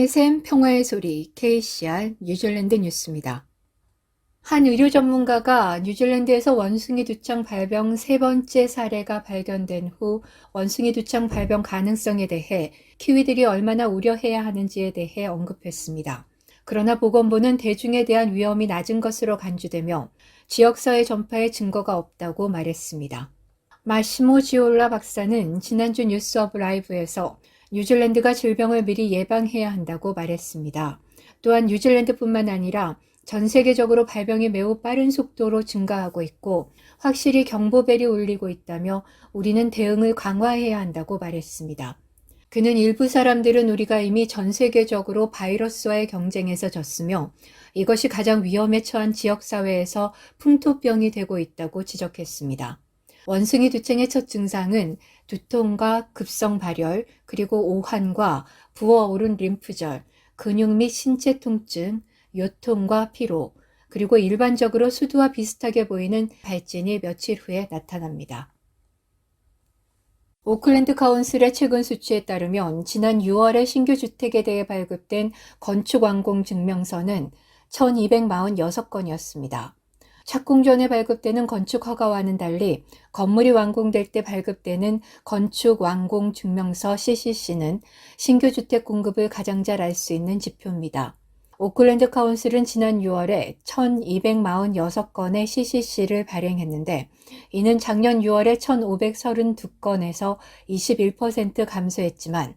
희망의 샘, 평화의 소리, KCR 뉴질랜드 뉴스입니다. 한 의료 전문가가 뉴질랜드에서 원숭이 두창 발병 세 번째 사례가 발견된 후 원숭이 두창 발병 가능성에 대해 키위들이 얼마나 우려해야 하는지에 대해 언급했습니다. 그러나 보건부는 대중에 대한 위험이 낮은 것으로 간주되며 지역사회 전파의 증거가 없다고 말했습니다. 마시모 지올라 박사는 지난주 뉴스 오브 라이브에서 뉴질랜드가 질병을 미리 예방해야 한다고 말했습니다. 또한 뉴질랜드뿐만 아니라 전 세계적으로 발병이 매우 빠른 속도로 증가하고 있고 확실히 경보벨이 울리고 있다며 우리는 대응을 강화해야 한다고 말했습니다. 그는 일부 사람들은 우리가 이미 전 세계적으로 바이러스와의 경쟁에서 졌으며 이것이 가장 위험에 처한 지역사회에서 풍토병이 되고 있다고 지적했습니다. 원숭이 두창의 첫 증상은 두통과 급성 발열, 그리고 오한과 부어오른 림프절, 근육 및 신체 통증, 요통과 피로, 그리고 일반적으로 수두와 비슷하게 보이는 발진이 며칠 후에 나타납니다. 오클랜드 카운슬의 최근 수치에 따르면 지난 6월에 신규 주택에 대해 발급된 건축 완공 증명서는 1246건이었습니다. 착공 전에 발급되는 건축 허가와는 달리 건물이 완공될 때 발급되는 건축 완공 증명서 CCC는 신규 주택 공급을 가장 잘 알 수 있는 지표입니다. 오클랜드 카운슬은 지난 6월에 1246건의 CCC를 발행했는데 이는 작년 6월에 1532건에서 21% 감소했지만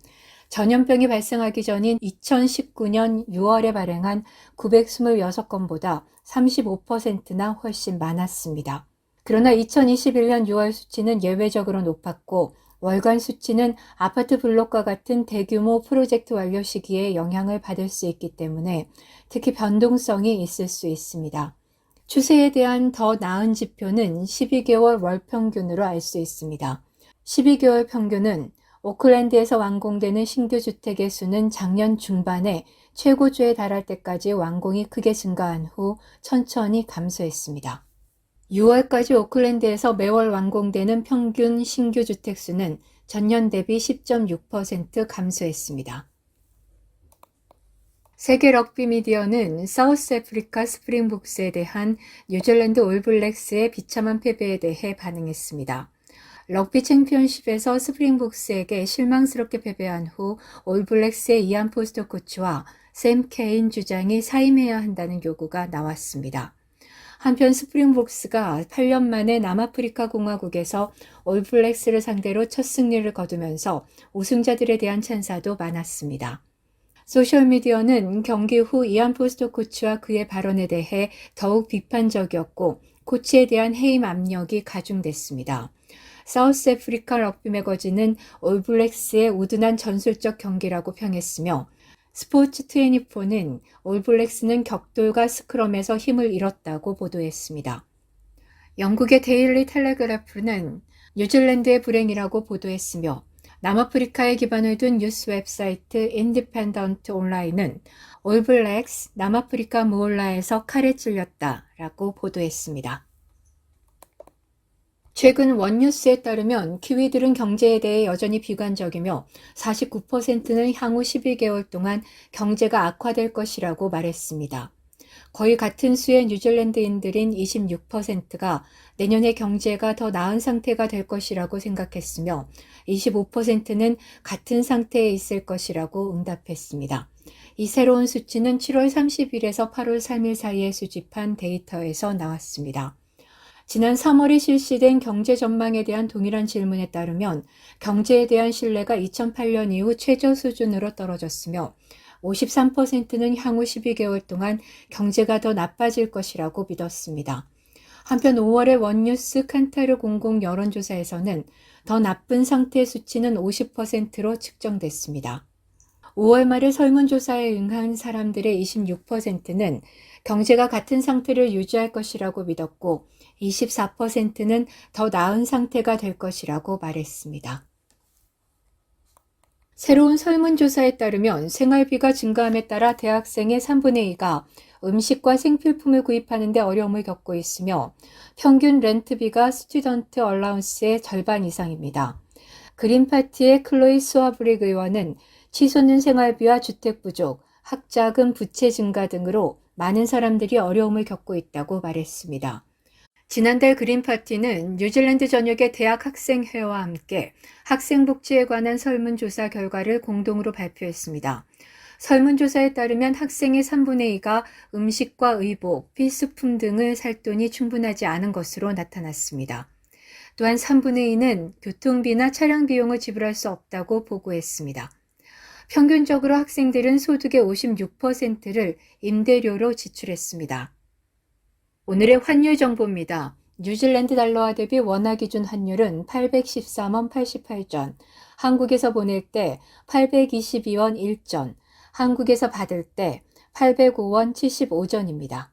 전염병이 발생하기 전인 2019년 6월에 발행한 926건보다 35%나 훨씬 많았습니다. 그러나 2021년 6월 수치는 예외적으로 높았고 월간 수치는 아파트 블록과 같은 대규모 프로젝트 완료 시기에 영향을 받을 수 있기 때문에 특히 변동성이 있을 수 있습니다. 추세에 대한 더 나은 지표는 12개월 월 평균으로 알 수 있습니다. 12개월 평균은 오클랜드에서 완공되는 신규 주택의 수는 작년 중반에 최고조에 달할 때까지 완공이 크게 증가한 후 천천히 감소했습니다. 6월까지 오클랜드에서 매월 완공되는 평균 신규 주택 수는 전년 대비 10.6% 감소했습니다. 세계 럭비 미디어는 사우스 아프리카 스프링복스에 대한 뉴질랜드 올블랙스의 비참한 패배에 대해 반응했습니다. 럭비 챔피언십에서 스프링복스에게 실망스럽게 패배한 후 올블랙스의 이안 포스터 코치와 샘 케인 주장이 사임해야 한다는 요구가 나왔습니다. 한편 스프링복스가 8년 만에 남아프리카 공화국에서 올블랙스를 상대로 첫 승리를 거두면서 우승자들에 대한 찬사도 많았습니다. 소셜미디어는 경기 후 이안 포스터 코치와 그의 발언에 대해 더욱 비판적이었고 코치에 대한 해임 압력이 가중됐습니다. 사우스 아프리카 럭비 매거진은 올블랙스의 우둔한 전술적 경기라고 평했으며 스포츠24는 올블랙스는 격돌과 스크럼에서 힘을 잃었다고 보도했습니다. 영국의 데일리 텔레그래프는 뉴질랜드의 불행이라고 보도했으며 남아프리카에 기반을 둔 뉴스 웹사이트 인디펜던트 온라인은 올블랙스 남아프리카 무올라에서 칼에 찔렸다라고 보도했습니다. 최근 원뉴스에 따르면 키위들은 경제에 대해 여전히 비관적이며 49%는 향후 12개월 동안 경제가 악화될 것이라고 말했습니다. 거의 같은 수의 뉴질랜드인들인 26%가 내년에 경제가 더 나은 상태가 될 것이라고 생각했으며 25%는 같은 상태에 있을 것이라고 응답했습니다. 이 새로운 수치는 7월 30일에서 8월 3일 사이에 수집한 데이터에서 나왔습니다. 지난 3월에 실시된 경제 전망에 대한 동일한 질문에 따르면 경제에 대한 신뢰가 2008년 이후 최저 수준으로 떨어졌으며 53%는 향후 12개월 동안 경제가 더 나빠질 것이라고 믿었습니다. 한편 5월의 원뉴스 칸타르 공공 여론조사에서는 더 나쁜 상태 수치는 50%로 측정됐습니다. 5월 말의 설문조사에 응한 사람들의 26%는 경제가 같은 상태를 유지할 것이라고 믿었고 24%는 더 나은 상태가 될 것이라고 말했습니다. 새로운 설문조사에 따르면 생활비가 증가함에 따라 대학생의 3분의 2가 음식과 생필품을 구입하는 데 어려움을 겪고 있으며 평균 렌트비가 스튜던트 얼라운스의 절반 이상입니다. 그린파티의 클로이 수아브릭 의원은 치솟는 생활비와 주택 부족, 학자금 부채 증가 등으로 많은 사람들이 어려움을 겪고 있다고 말했습니다. 지난달 그린파티는 뉴질랜드 전역의 대학 학생회와 함께 학생복지에 관한 설문조사 결과를 공동으로 발표했습니다. 설문조사에 따르면 학생의 3분의 2가 음식과 의복, 필수품 등을 살 돈이 충분하지 않은 것으로 나타났습니다. 또한 3분의 2는 교통비나 차량 비용을 지불할 수 없다고 보고했습니다. 평균적으로 학생들은 소득의 56%를 임대료로 지출했습니다. 오늘의 환율 정보입니다. 뉴질랜드 달러화 대비 원화 기준 환율은 813원 88전, 한국에서 보낼 때 822원 1전, 한국에서 받을 때 805원 75전입니다.